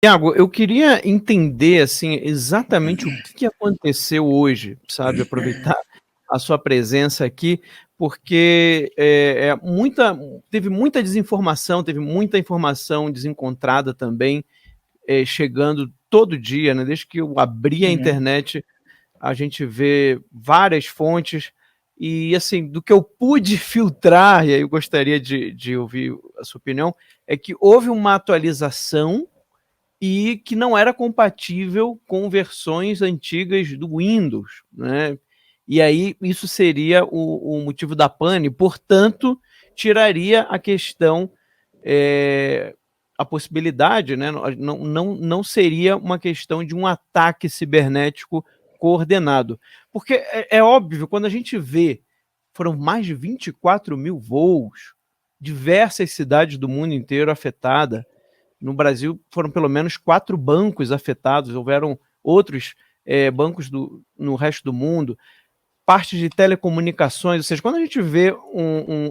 Tiago, eu queria entender, assim, exatamente o que aconteceu hoje, sabe, aproveitar a sua presença aqui, porque, muita teve muita desinformação, teve muita informação desencontrada também, chegando todo dia, né, desde que eu abri a Uhum. internet, a gente vê várias fontes e, assim, do que eu pude filtrar, e aí eu gostaria de ouvir a sua opinião, é que houve uma atualização e que não era compatível com versões antigas do Windows, né? E aí isso seria o motivo da pane, portanto, tiraria a questão, é, a possibilidade, né? Não seria uma questão de um ataque cibernético coordenado. Porque é óbvio, quando a gente vê, foram mais de 24 mil voos, diversas cidades do mundo inteiro afetadas, no Brasil foram pelo menos 4 bancos afetados, houveram outros bancos no resto do mundo, parte de telecomunicações, ou seja, quando a gente vê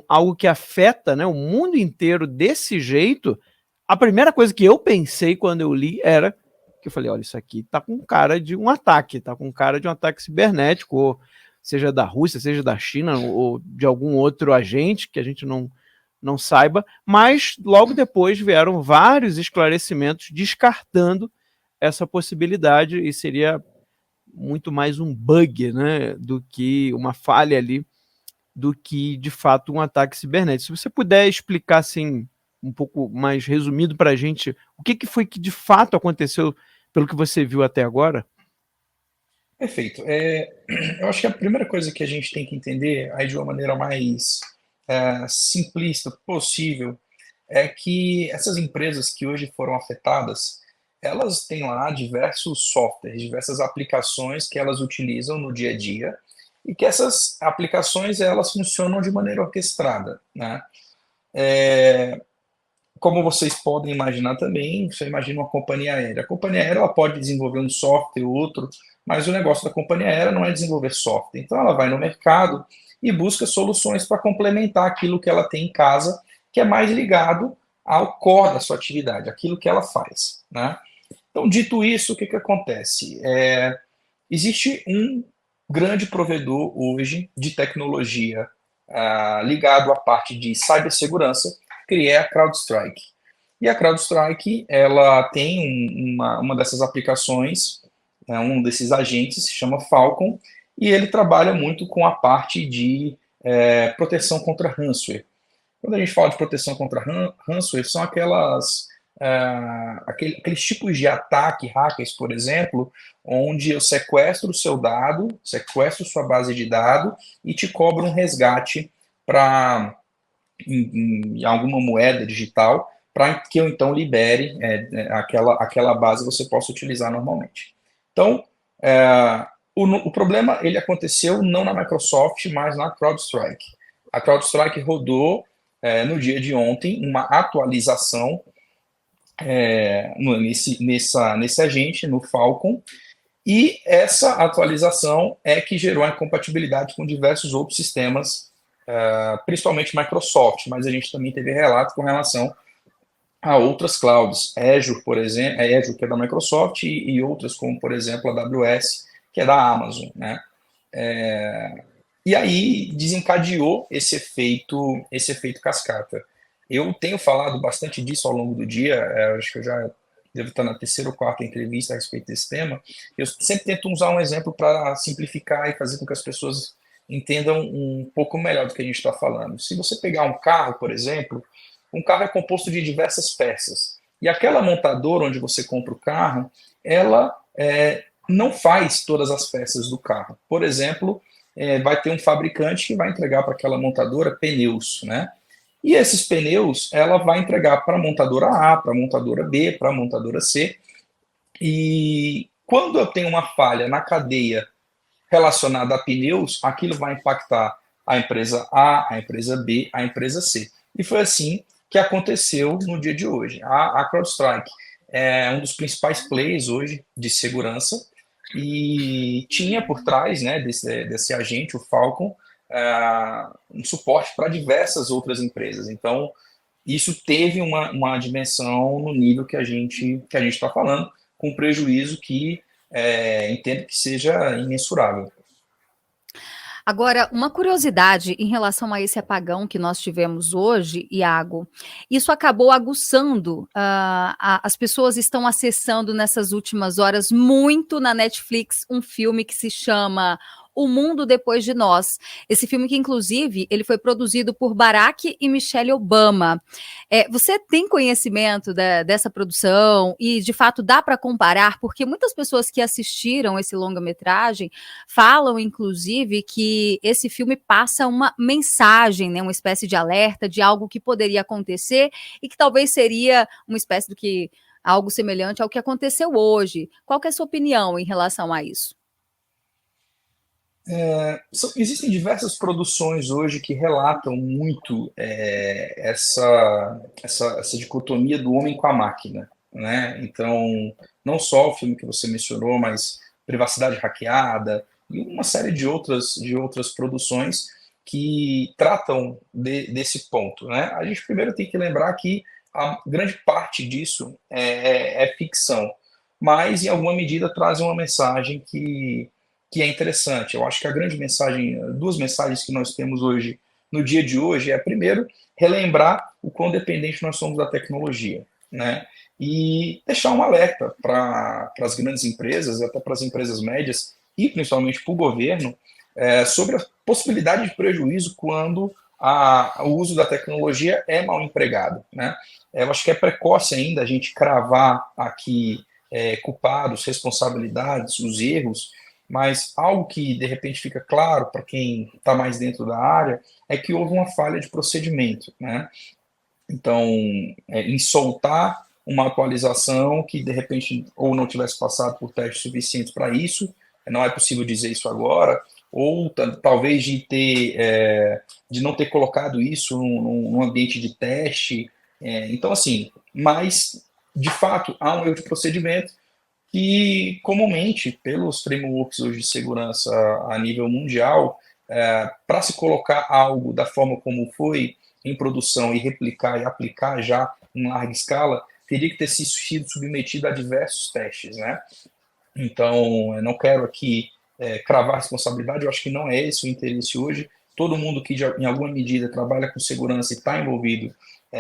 algo que afeta, né, o mundo inteiro desse jeito, a primeira coisa que eu pensei quando eu li era que eu falei, olha, isso aqui está com cara de um ataque, está com cara de um ataque cibernético, ou seja da Rússia, seja da China, ou de algum outro agente que a gente não saiba, mas logo depois vieram vários esclarecimentos descartando essa possibilidade e seria muito mais um bug, né, do que uma falha ali, do que de fato um ataque cibernético. Se você puder explicar assim um pouco mais resumido para a gente o que foi que de fato aconteceu pelo que você viu até agora? Perfeito. Eu acho que a primeira coisa que a gente tem que entender, aí de uma maneira mais simplista possível, é que essas empresas que hoje foram afetadas, elas têm lá diversos softwares, diversas aplicações que elas utilizam no dia a dia e que essas aplicações elas funcionam de maneira orquestrada, né? Como vocês podem imaginar também, você imagina uma companhia aérea. A companhia aérea ela pode desenvolver um software ou outro, mas o negócio da companhia aérea não é desenvolver software. Então ela vai no mercado e busca soluções para complementar aquilo que ela tem em casa, que é mais ligado ao core da sua atividade, aquilo que ela faz, né? Então, dito isso, o que acontece? Existe um grande provedor hoje de tecnologia ligado à parte de cibersegurança, que é a CrowdStrike. E a CrowdStrike, ela tem uma dessas aplicações, um desses agentes, se chama Falcon, e ele trabalha muito com a parte de proteção contra ransomware. Quando a gente fala de proteção contra ransomware, são aqueles tipos de ataque, hackers, por exemplo, onde eu sequestro o seu dado, sequestro sua base de dados e te cobro um resgate para em alguma moeda digital para que eu então libere aquela base você possa utilizar normalmente. Então, o problema ele aconteceu não na Microsoft, mas na CrowdStrike. A CrowdStrike rodou no dia de ontem uma atualização nesse agente, no Falcon, e essa atualização é que gerou a incompatibilidade com diversos outros sistemas, principalmente Microsoft, mas a gente também teve relato com relação a outras clouds, Azure, por exemplo, Azure que é da Microsoft e outras como, por exemplo, a AWS, que é da Amazon, né? E aí desencadeou esse efeito cascata. Eu tenho falado bastante disso ao longo do dia, acho que eu já devo estar na terceira ou quarta entrevista a respeito desse tema. Eu sempre tento usar um exemplo para simplificar e fazer com que as pessoas entendam um pouco melhor do que a gente está falando. Se você pegar um carro, por exemplo, um carro é composto de diversas peças. E aquela montadora onde você compra o carro, ela não faz todas as peças do carro. Por exemplo, vai ter um fabricante que vai entregar para aquela montadora pneus, né? E esses pneus ela vai entregar para a montadora A, para a montadora B, para a montadora C. E quando eu tenho uma falha na cadeia relacionada a pneus, aquilo vai impactar a empresa A, a empresa B, a empresa C. E foi assim que aconteceu no dia de hoje. A CrowdStrike é um dos principais players hoje de segurança e tinha por trás, né, desse agente, o Falcon, um suporte para diversas outras empresas. Então, isso teve uma dimensão no nível que a gente está falando, com prejuízo que entendo que seja imensurável. Agora, uma curiosidade em relação a esse apagão que nós tivemos hoje, Iago, isso acabou aguçando, as pessoas estão acessando nessas últimas horas muito na Netflix um filme que se chama O Mundo Depois de Nós. Esse filme que, inclusive, ele foi produzido por Barack e Michelle Obama. Você tem conhecimento dessa produção e, de fato, dá para comparar? Porque muitas pessoas que assistiram esse longa-metragem falam, inclusive, que esse filme passa uma mensagem, né, uma espécie de alerta de algo que poderia acontecer e que talvez seria uma espécie de algo semelhante ao que aconteceu hoje. Qual que é a sua opinião em relação a isso? Existem diversas produções hoje que relatam muito essa dicotomia do homem com a máquina, né? Então, não só o filme que você mencionou, mas Privacidade Hackeada e uma série de outras produções que tratam desse ponto, né? A gente primeiro tem que lembrar que a grande parte disso é ficção, mas em alguma medida traz uma mensagem que é interessante. Eu acho que a grande mensagem, duas mensagens que nós temos hoje, no dia de hoje, primeiro, relembrar o quão dependente nós somos da tecnologia, né? E deixar um alerta para as grandes empresas, até para as empresas médias, e principalmente para o governo, sobre a possibilidade de prejuízo quando o uso da tecnologia é mal empregado, né? Eu acho que é precoce ainda a gente cravar aqui culpados, responsabilidades, os erros, mas algo que de repente fica claro para quem está mais dentro da área é que houve uma falha de procedimento, né? Então, em soltar uma atualização que de repente ou não tivesse passado por testes suficientes para isso, não é possível dizer isso agora, ou talvez de não ter colocado isso num ambiente de teste. Então, assim, mas de fato há um erro de procedimento que comumente, pelos frameworks hoje de segurança a nível mundial, para se colocar algo da forma como foi em produção e replicar e aplicar já em larga escala, teria que ter sido submetido a diversos testes, né? Então, eu não quero aqui cravar a responsabilidade, eu acho que não é esse o interesse hoje. Todo mundo que, em alguma medida, trabalha com segurança e está envolvido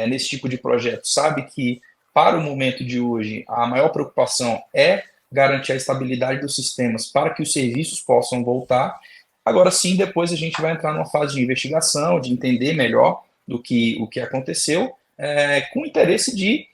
nesse tipo de projeto sabe que, para o momento de hoje, a maior preocupação é garantir a estabilidade dos sistemas para que os serviços possam voltar. Agora sim, depois a gente vai entrar numa fase de investigação, de entender melhor o que aconteceu, com o interesse de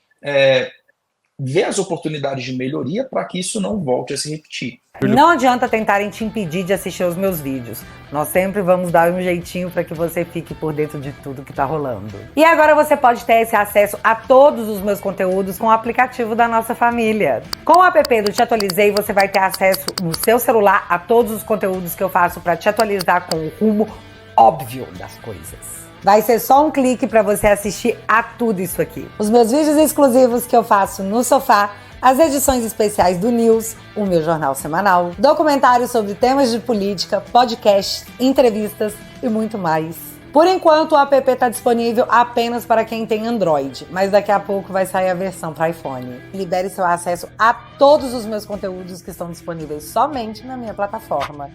ver as oportunidades de melhoria para que isso não volte a se repetir. Não adianta tentarem te impedir de assistir aos meus vídeos. Nós sempre vamos dar um jeitinho para que você fique por dentro de tudo que tá rolando. E agora você pode ter esse acesso a todos os meus conteúdos com o aplicativo da nossa família. Com o app do Te Atualizei, você vai ter acesso no seu celular a todos os conteúdos que eu faço para te atualizar com o rumo óbvio das coisas. Vai ser só um clique para você assistir a tudo isso aqui. Os meus vídeos exclusivos que eu faço no sofá, as edições especiais do News, o meu jornal semanal, documentários sobre temas de política, podcasts, entrevistas e muito mais. Por enquanto, o app está disponível apenas para quem tem Android, mas daqui a pouco vai sair a versão para iPhone. Libere seu acesso a todos os meus conteúdos que estão disponíveis somente na minha plataforma.